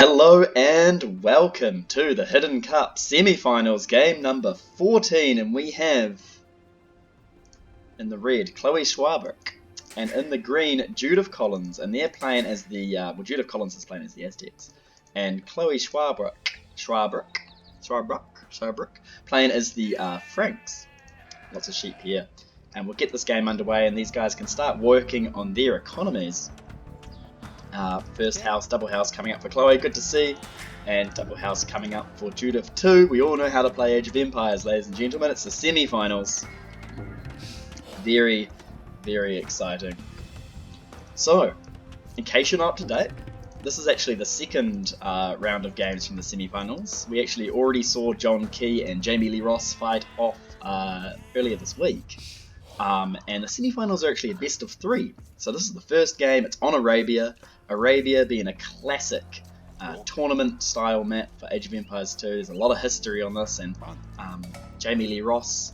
Hello and welcome to the Hidden Cup semi-finals, game number 14, and we have in the red Chloe Swarbrick and in the green Judith Collins, and they're playing as the Judith Collins is playing as the Aztecs, and Chloe Swarbrick playing as the Franks. Lots of sheep here, and we'll get this game underway, and these guys can start working on their economies. First house, double house coming up for Chloe, good to see, and double house coming up for Judith too. We all know how to play Age of Empires, ladies and gentlemen. It's the semi-finals. Very, very exciting. So, in case you're not up to date, this is actually the second round of games from the semi-finals. We actually already saw John Key and Jamie Lee Ross fight off earlier this week. And the semi-finals are actually a best of 3. So this is the first game. It's on Arabia. Arabia being a classic tournament-style map for Age of Empires 2. There's a lot of history on this, and Jamie Lee Ross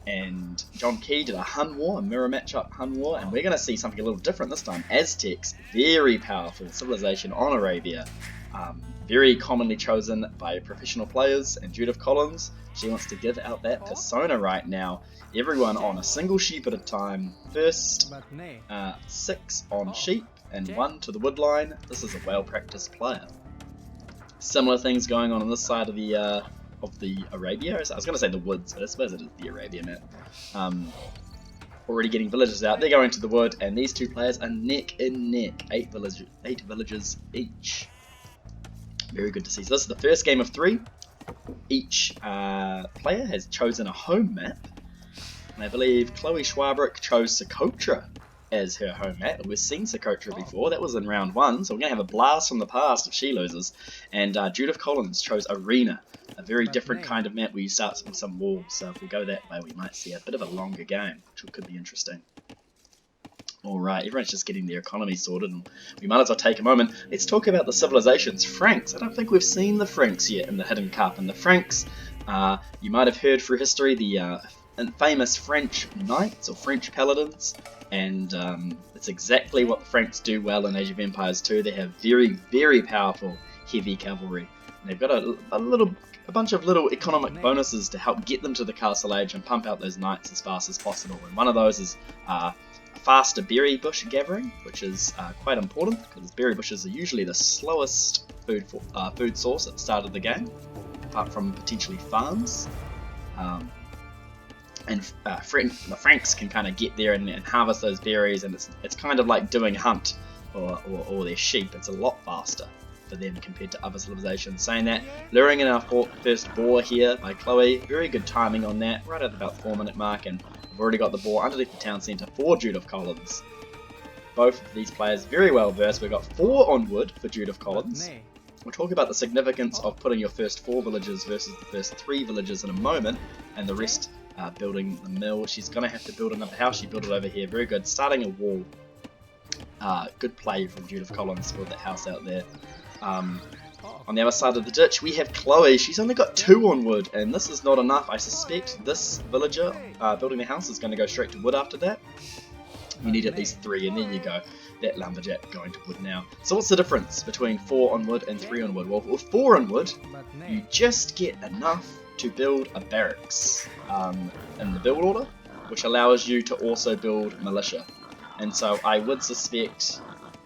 and John Key did a Hun War, a mirror matchup Hun War, and we're going to see something a little different this time. Aztecs, very powerful civilization on Arabia, very commonly chosen by professional players, and Judith Collins, she wants to give out that persona right now. Everyone on a single sheep at a time. First, 6 on sheep and 1 to the wood line. This is a well-practiced player. Similar things going on this side of the Arabia. I was going to say the woods, but I suppose it is the Arabia map. Already getting villagers out. They're going to the wood, and these two players are neck and neck. 8 villagers each. Very good to see. So this is the first game of 3. Each player has chosen a home map. And I believe Chloe Swarbrick chose Socotra as her home map. We've seen Socotra before. That was in round 1, so we're going to have a blast from the past if she loses. And Judith Collins chose Arena, a very different kind of map where you start with some walls. So if we go that way, we might see a bit of a longer game, which could be interesting. Alright, everyone's just getting their economy sorted, and we might as well take a moment. Let's talk about the civilizations. Franks. I don't think we've seen the Franks yet in the Hidden Cup. And the Franks, you might have heard through history, the famous French knights or French paladins, and it's exactly what the Franks do well in Age of Empires 2. They have very, very powerful heavy cavalry. And they've got a bunch of little economic bonuses to help get them to the Castle Age and pump out those knights as fast as possible. And one of those is faster berry bush gathering, which is quite important because berry bushes are usually the slowest food source at the start of the game, apart from potentially farms. And the Franks can kind of get there and harvest those berries, and it's kind of like doing hunt or their sheep. It's a lot faster for them compared to other civilizations. Saying that, luring in our first boar here by Chloe. Very good timing on that, right at about 4-minute mark, and we've already got the boar underneath the town centre for Judith Collins. Both of these players very well versed. We've got 4 on wood for Judith Collins. We'll talk about the significance of putting your first 4 villagers versus the first 3 villagers in a moment, and the rest building the mill. She's going to have to build another house. She built it over here. Very good. Starting a wall. Good play from Judith Collins to build that house out there. On the other side of the ditch, we have Chloe. She's only got 2 on wood, and this is not enough. I suspect this villager building the house is going to go straight to wood after that. You need at least 3, and there you go. That lumberjack going to wood now. So what's the difference between 4 on wood and 3 on wood? Well, with 4 on wood, you just get enough to build a barracks in the build order, which allows you to also build militia. And so I would suspect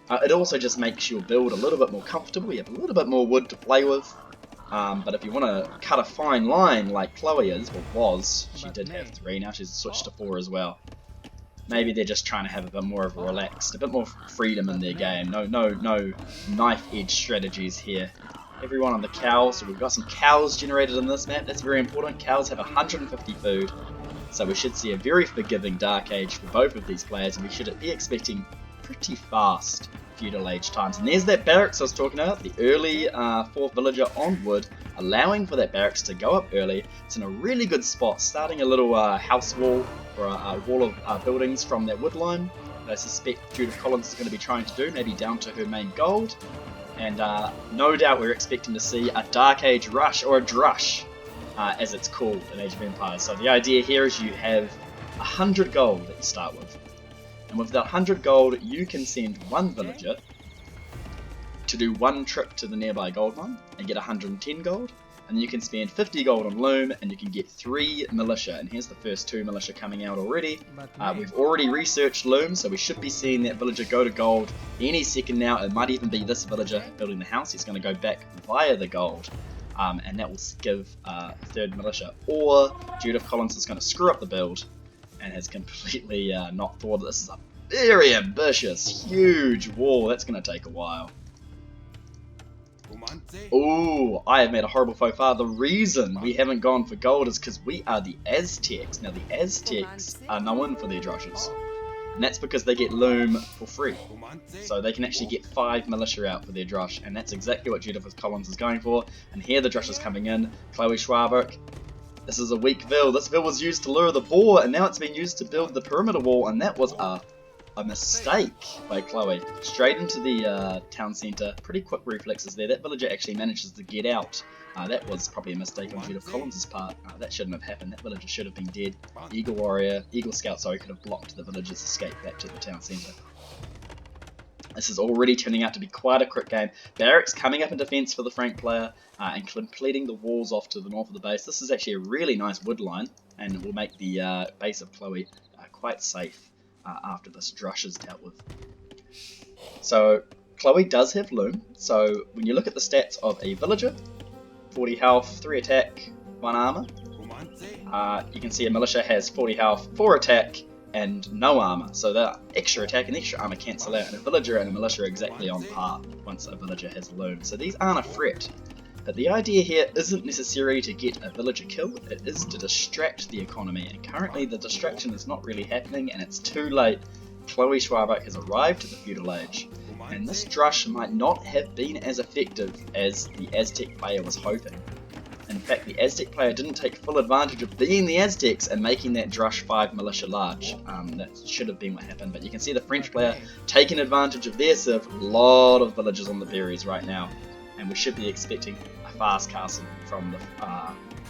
it also just makes your build a little bit more comfortable. You have a little bit more wood to play with. But if you want to cut a fine line like Chloe is, or was, she did have 3, now she's switched to 4 as well. Maybe they're just trying to have a bit more of a relaxed, a bit more freedom in their game. No knife edge strategies here. Everyone on the cows, so we've got some cows generated in this map. That's very important. Cows have 150 food, so we should see a very forgiving Dark Age for both of these players, and we should be expecting pretty fast feudal age times. And there's that barracks I was talking about, the early 4th villager on wood, allowing for that barracks to go up early. It's in a really good spot, starting a little house wall or a wall of buildings from that wood line that I suspect Judith Collins is going to be trying to do, maybe down to her main gold. And no doubt we're expecting to see a Dark Age rush, or a drush, as it's called in Age of Empires. So the idea here is you have 100 gold that you start with. And with that 100 gold, you can send 1 villager to do one trip to the nearby gold mine and get 110 gold. And then you can spend 50 gold on loom and you can get 3 militia. And here's the first 2 militia coming out already. We've already researched loom, so we should be seeing that villager go to gold any second now. It might even be this villager building the house. He's going to go back via the gold. And that will give a 3rd militia. Or Judith Collins is going to screw up the build and has completely not thought that this is a very ambitious, huge wall. That's going to take a while. Ooh, I have made a horrible faux pas. The reason we haven't gone for gold is because we are the Aztecs. Now, the Aztecs are known for their drushes. And that's because they get loom for free. So they can actually get 5 militia out for their drush. And that's exactly what Judith Collins is going for. And here the drush is coming in. Chloe Swarbrick. This is a weak vill. This vill was used to lure the boar, and now it's been used to build the perimeter wall. And that was a mistake by Chloe. Straight into the town centre. Pretty quick reflexes there. That villager actually manages to get out. That was probably a mistake on Judith Collins' part. That shouldn't have happened. That villager should have been dead. Eagle Scout, sorry, could have blocked the villager's escape back to the town centre. This is already turning out to be quite a quick game. Barracks coming up in defence for the Frank player and completing the walls off to the north of the base. This is actually a really nice wood line and will make the base of Chloe quite safe after this drush is dealt with. So Chloe does have loom. So when you look at the stats of a villager, 40 health, 3 attack, 1 armor. You can see a militia has 40 health, 4 attack, and no armor. So the extra attack and extra armor cancel out, and a villager and a militia are exactly on par once a villager has loom. So these aren't a threat. But the idea here isn't necessarily to get a villager killed, it is to distract the economy. And currently the distraction is not really happening, and it's too late. Chloe Swarbrick has arrived to the feudal age. And this drush might not have been as effective as the Aztec player was hoping. In fact, the Aztec player didn't take full advantage of being the Aztecs and making that drush 5 militia large. That should have been what happened, but you can see the French player taking advantage of their civ. A lot of villagers on the berries right now, and we should be expecting a fast castle from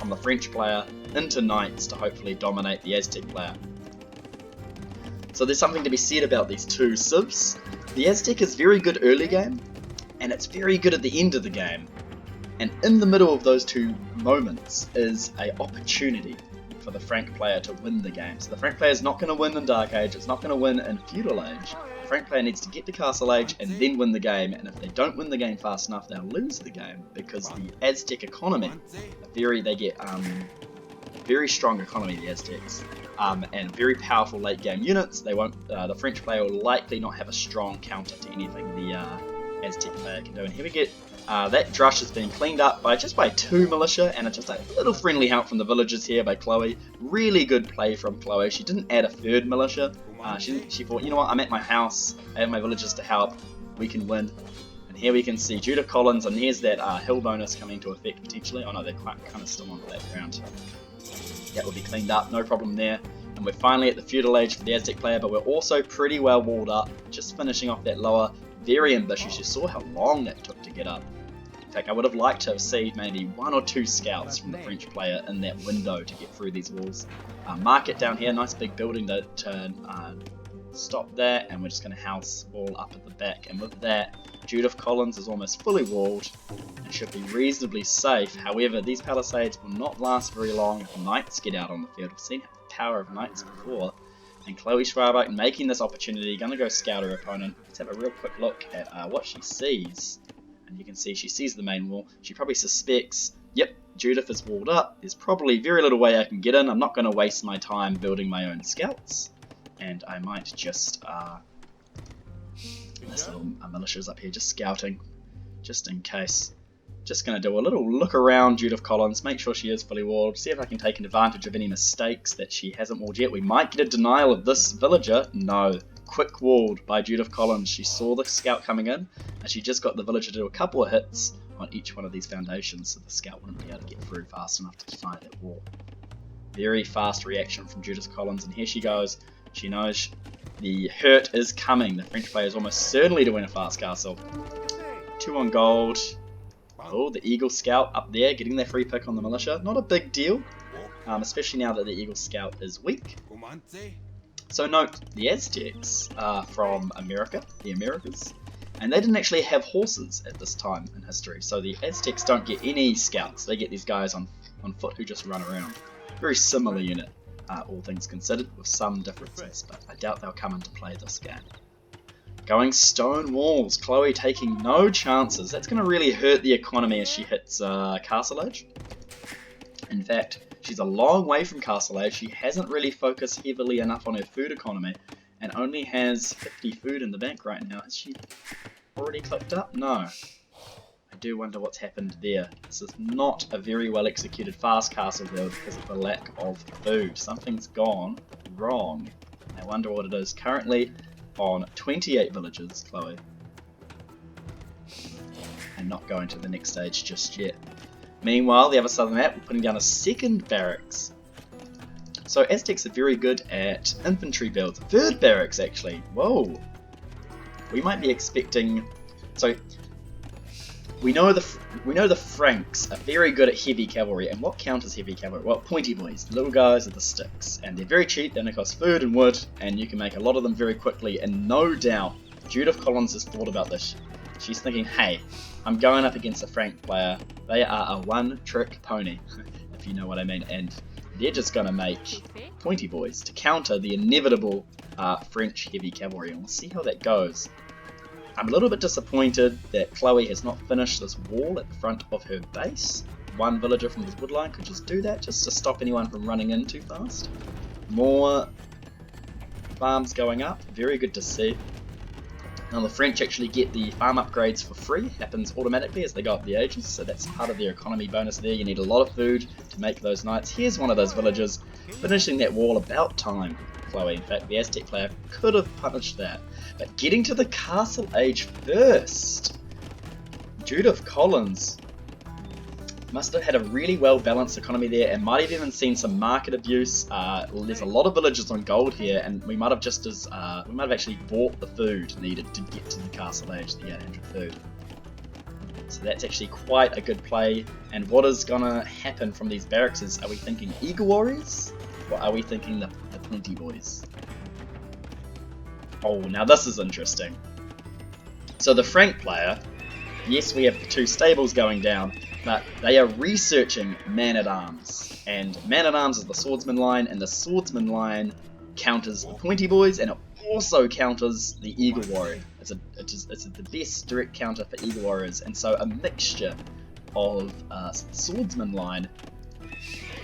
the French player into knights to hopefully dominate the Aztec player. So there's something to be said about these two civs. The Aztec is very good early game, and it's very good at the end of the game. And in the middle of those two moments is an opportunity for the Frank player to win the game. So the Frank player is not going to win in Dark Age, it's not going to win in Feudal Age. The Frank player needs to get to Castle Age and then win the game, and if they don't win the game fast enough, they'll lose the game, because the Aztec economy, they get very strong economy, the Aztecs, and very powerful late game units. They won't. The French player will likely not have a strong counter to anything the Aztec player can do. And here we get that drush has been cleaned up by 2 militia, and just a little friendly help from the villagers here by Chloe. Really good play from Chloe. She didn't add a 3rd militia. She thought, you know what, I'm at my house, I have my villagers to help, we can win. And here we can see Judith Collins, and here's that hill bonus coming into effect potentially. Oh no, they're kind of still on the background. That will be cleaned up, no problem there. And we're finally at the feudal age for the Aztec player, but we're also pretty well walled up. Just finishing off that lower, very ambitious. You saw how long that took to get up. In fact, I would have liked to have seen maybe 1 or 2 scouts from the French player in that window to get through these walls. Market down here, nice big building to turn. Stop there, and we're just going to house wall up at the back. And with that, Judith Collins is almost fully walled and should be reasonably safe. However, these palisades will not last very long if knights get out on the field. We've seen the power of knights before. And Chloe Swarbrick making this opportunity, going to go scout her opponent. Let's have a real quick look at what she sees. And you can see she sees the main wall. She probably suspects, yep, Judith is walled up. There's probably very little way I can get in. I'm not going to waste my time building my own scouts. And I might just, this little militia's up here just scouting, just in case. Just going to do a little look around Judith Collins, make sure she is fully walled, see if I can take advantage of any mistakes that she hasn't walled yet. We might get a denial of this villager. No. Quick walled by Judith Collins. She saw the scout coming in, and she just got the villager to do a couple of hits on each one of these foundations, so the scout wouldn't be able to get through fast enough to find that wall. Very fast reaction from Judith Collins, and here she goes. She knows the hurt is coming. The French player is almost certainly to win a fast castle. 2 on gold. Oh, the Eagle Scout up there, getting their free pick on the militia. Not a big deal, especially now that the Eagle Scout is weak. So note, the Aztecs are from America, the Americas, And they didn't actually have horses at this time in history, so the Aztecs don't get any scouts. They get these guys on foot who just run around. Very similar unit, all things considered, with some differences, but I doubt they'll come into play this game. Going stone walls, Chloe taking no chances. That's going to really hurt the economy as she hits Castle Age. In fact, she's a long way from Castle Age. She hasn't really focused heavily enough on her food economy, and only has 50 food in the bank right now. Has she already clicked up? No. I do wonder what's happened there. This is not a very well executed fast castle build because of the lack of food. Something's gone wrong. I wonder what it is. Currently on 28 villages, Chloe. And not going to the next stage just yet. Meanwhile, the other side of the map, we're putting down a second barracks. So Aztecs are very good at infantry builds. Third barracks, actually. Whoa. We might be expecting... So, we know the Franks are very good at heavy cavalry. And what counters heavy cavalry? Well, pointy boys. Little guys with the sticks. And they're very cheap. They only cost food and wood. And you can make a lot of them very quickly. And no doubt, Judith Collins has thought about this. She's thinking, hey, I'm going up against a Frank player. They are a one-trick pony, if you know what I mean. And they're just going to make pointy boys to counter the inevitable French heavy cavalry. And we'll see how that goes. I'm a little bit disappointed that Chloe has not finished this wall at the front of her base. One villager from this woodline could just do that, just to stop anyone from running in too fast. More farms going up, very good to see. Now the French actually get the farm upgrades for free, happens automatically as they go up the ages, so that's part of their economy bonus there. You need a lot of food to make those knights. Here's one of those villagers, finishing that wall about time, Chloe. In fact, the Aztec player could have punished that. But getting to the castle age first, Judith Collins must have had a really well balanced economy there, and might have even seen some market abuse. There's a lot of villagers on gold here, and we might have actually bought the food needed to get to the castle age, the 800 food. So that's actually quite a good play. And what is gonna happen from these barracks is, are we thinking Eagle Warriors, or are we thinking the Pointy Boys? Oh, now this is interesting. So the Frank player, yes, we have the two stables going down, but they are researching Man-at-Arms. And Man-at-Arms is the swordsman line, and the swordsman line counters the Pointy Boys, and it also counters the Eagle Warrior. It's the best direct counter for Eagle Warriors, and so a mixture of swordsman line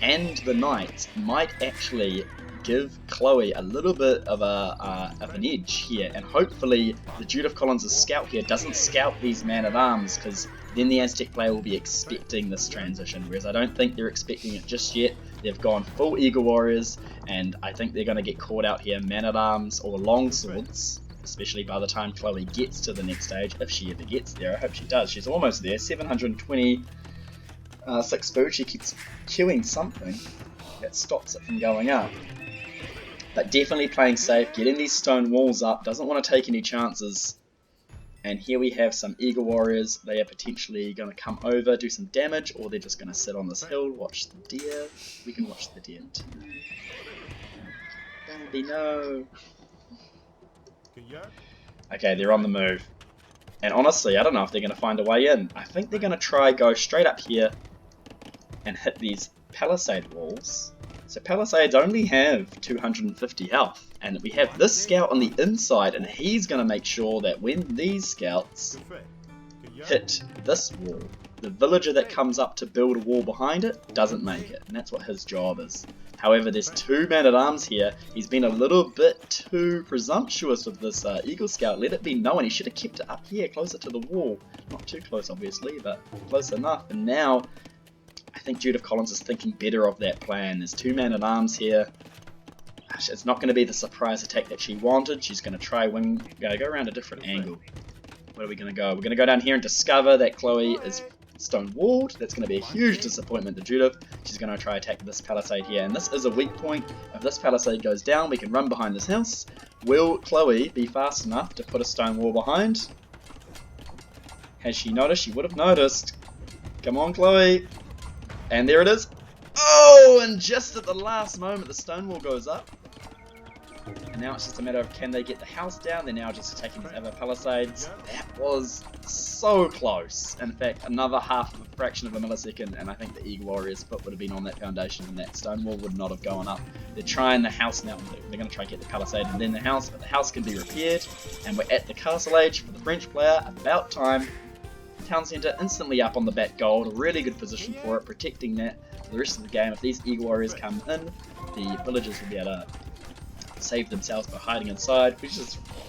and the knights might actually give Chloe a little bit of an edge here, and hopefully the Judith Collins' scout here doesn't scout these Man-at-Arms, because then the Aztec player will be expecting this transition, whereas I don't think they're expecting it just yet. They've gone full Eagle Warriors, and I think they're going to get caught out here, Man-at-Arms or longswords, especially by the time Chloe gets to the next stage, if she ever gets there. I hope she does. She's almost there, 726 food. She keeps queuing something that stops it from going up. But definitely playing safe, getting these stone walls up, doesn't want to take any chances. And here we have some Eagle Warriors. They are potentially going to come over, do some damage, or they're just going to sit on this hill, watch the deer. We can watch the deer too. Bambi, no. Okay, they're on the move. And honestly, I don't know if they're going to find a way in. I think they're going to try go straight up here and hit these palisade walls. So palisades only have 250 health, and we have this scout on the inside, and he's going to make sure that when these scouts hit this wall, the villager that comes up to build a wall behind it doesn't make it, and that's what his job is. However, there's two Man-at-Arms here. He's been a little bit too presumptuous with this Eagle Scout. Let it be known, he should have kept it up here, closer to the wall. Not too close, obviously, but close enough. And now I think Judith Collins is thinking better of that plan. There's two Man-at-Arms here. It's not going to be the surprise attack that she wanted. She's going to try go around a different angle. Where are we going to go? We're going to go down here and discover that Chloe is stone walled. That's going to be a huge disappointment to Judith. She's going to try attack this palisade here, and this is a weak point. If this palisade goes down, we can run behind this house. Will Chloe be fast enough to put a stone wall behind? Has she noticed? She would have noticed. Come on, Chloe. And there it is. Oh, and just at the last moment, the stone wall goes up. And now it's just a matter of can they get the house down. They're now just attacking these other palisades. That was so close. In fact, another half of a fraction of a millisecond, and I think the Eagle Warrior's foot would have been on that foundation, and that stone wall would not have gone up. They're trying the house now. They're going to try to get the palisade and then the house, but the house can be repaired, and we're at the castle age for the French player. About time. Town centre instantly up on the back gold. A really good position for it, protecting that for the rest of the game. If these Eagle Warriors come in, the villagers will be able to save themselves by hiding inside.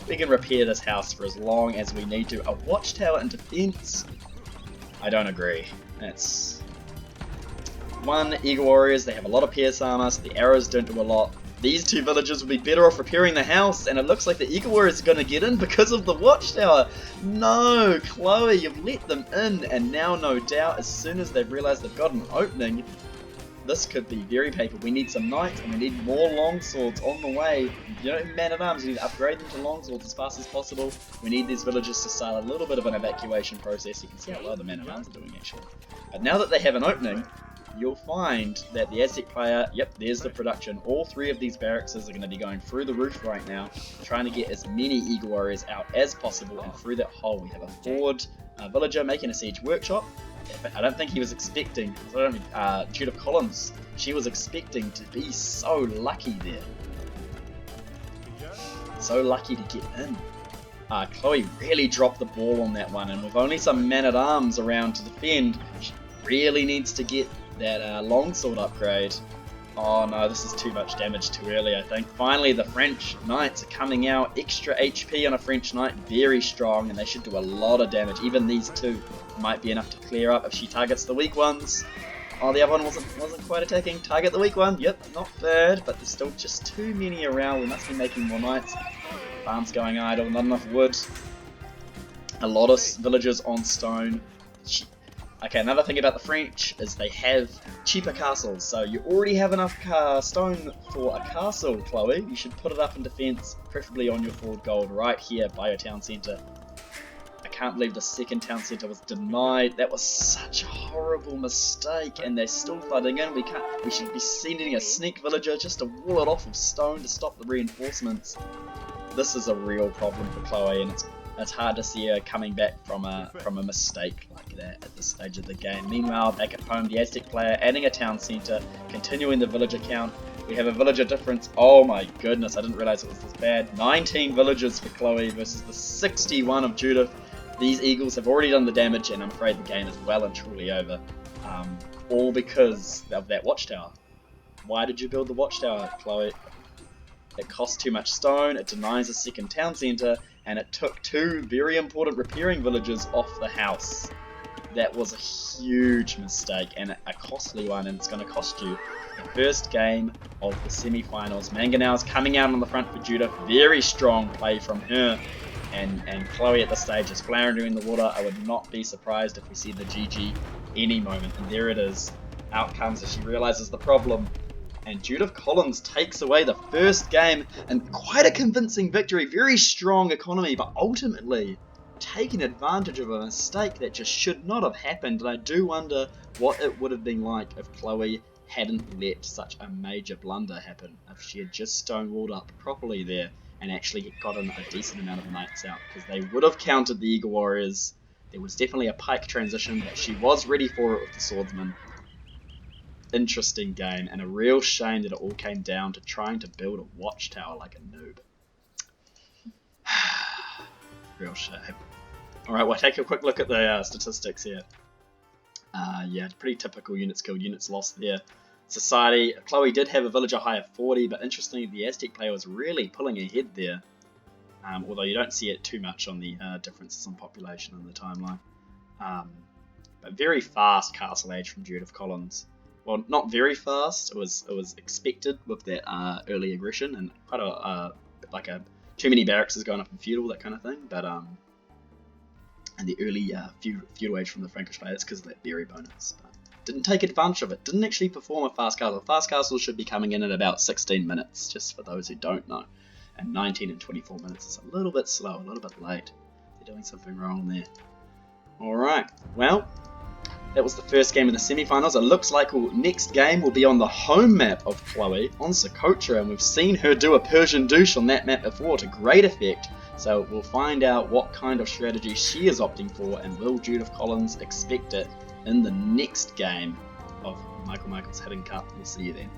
We can repair this house for as long as we need to. A watchtower in defense? I don't agree. That's one. Eagle Warriors, they have a lot of pierce armor, so the arrows don't do a lot. These two villagers would be better off repairing the house, and it looks like the Eagle Warriors are going to get in because of the watchtower. No, Chloe, you've let them in, and now no doubt as soon as they've realised they've got an opening, this could be very paper. We need some knights, and we need more longswords on the way. You don't have man-at-arms, you need to upgrade them to longswords as fast as possible. We need these villagers to start a little bit of an evacuation process. You can see how well the man-at-arms are doing, actually. But now that they have an opening, you'll find that the Aztec player, yep, there's the production. All three of these barracks are going to be going through the roof right now, trying to get as many Eagle Warriors out as possible, and through that hole we have a forward villager making a siege workshop. I don't think he was expecting, Judith Collins, she was expecting to be so lucky there. So lucky to get in. Chloe really dropped the ball on that one, and with only some man-at-arms around to defend, she really needs to get that longsword upgrade. Oh no, this is too much damage too early, I think. Finally, the French knights are coming out. Extra HP on a French knight, very strong, and they should do a lot of damage. Even these two might be enough to clear up if she targets the weak ones. Oh, the other one wasn't quite attacking. Target the weak one. Yep, not bad, but there's still just too many around. We must be making more knights. Farm's going idle, not enough wood. A lot of villagers on stone. Okay, another thing about the French is they have cheaper castles, so you already have enough stone for a castle, Chloe. You should put it up in defense, preferably on your forward gold, right here by your town centre. I can't believe the second town centre was denied. That was such a horrible mistake, and they're still flooding in. We should be sending a sneak villager just to wall it off with stone to stop the reinforcements. This is a real problem for Chloe, and it's hard to see her coming back from a mistake like that at this stage of the game. Meanwhile, back at home, the Aztec player adding a town centre, continuing the villager count. We have a villager difference. Oh my goodness, I didn't realise it was this bad. 19 villagers for Chloe versus the 61 of Judith. These eagles have already done the damage, and I'm afraid the game is well and truly over. All because of that watchtower. Why did you build the watchtower, Chloe? It costs too much stone, it denies a second town centre, and it took two very important repairing villagers off the house. That was a huge mistake, and a costly one, and it's going to cost you the first game of the semi-finals. Manganau's coming out on the front for Judith. Very strong play from her, and Chloe at this stage is floundering in the water. I would not be surprised if we see the GG any moment, and there it is. Out comes as she realises the problem. And Judith Collins takes away the first game, and quite a convincing victory. Very strong economy, but ultimately taking advantage of a mistake that just should not have happened. And I do wonder what it would have been like if Chloe hadn't let such a major blunder happen. If she had just stonewalled up properly there and actually gotten a decent amount of knights out, because they would have countered the Eagle Warriors. There was definitely a pike transition, but she was ready for it with the swordsman. Interesting game, and a real shame that it all came down to trying to build a watchtower like a noob. Real shame. Alright, we'll take a quick look at the statistics here. Yeah, pretty typical units killed, units lost there. Society, Chloe did have a villager high of 40, but interestingly the Aztec player was really pulling ahead there. Although you don't see it too much on the differences in population in the timeline. But very fast castle age from Judith Collins. Well, not very fast. It was expected with that early aggression and quite a too many barracks is going up in feudal, that kind of thing. But and the early feudal age from the Frankish player, that's because of that berry bonus. But didn't take advantage of it. Didn't actually perform a fast castle. Fast castles should be coming in at about 16 minutes, just for those who don't know. And 19 and 24 minutes is a little bit slow, a little bit late. They're doing something wrong there. All right. Well. That was the first game of the semi-finals. It looks like next game will be on the home map of Chloe, on Socotra, and we've seen her do a Persian douche on that map before to great effect. So we'll find out what kind of strategy she is opting for, and will Judith Collins expect it in the next game of Michael's Hidden Cup. We'll see you then.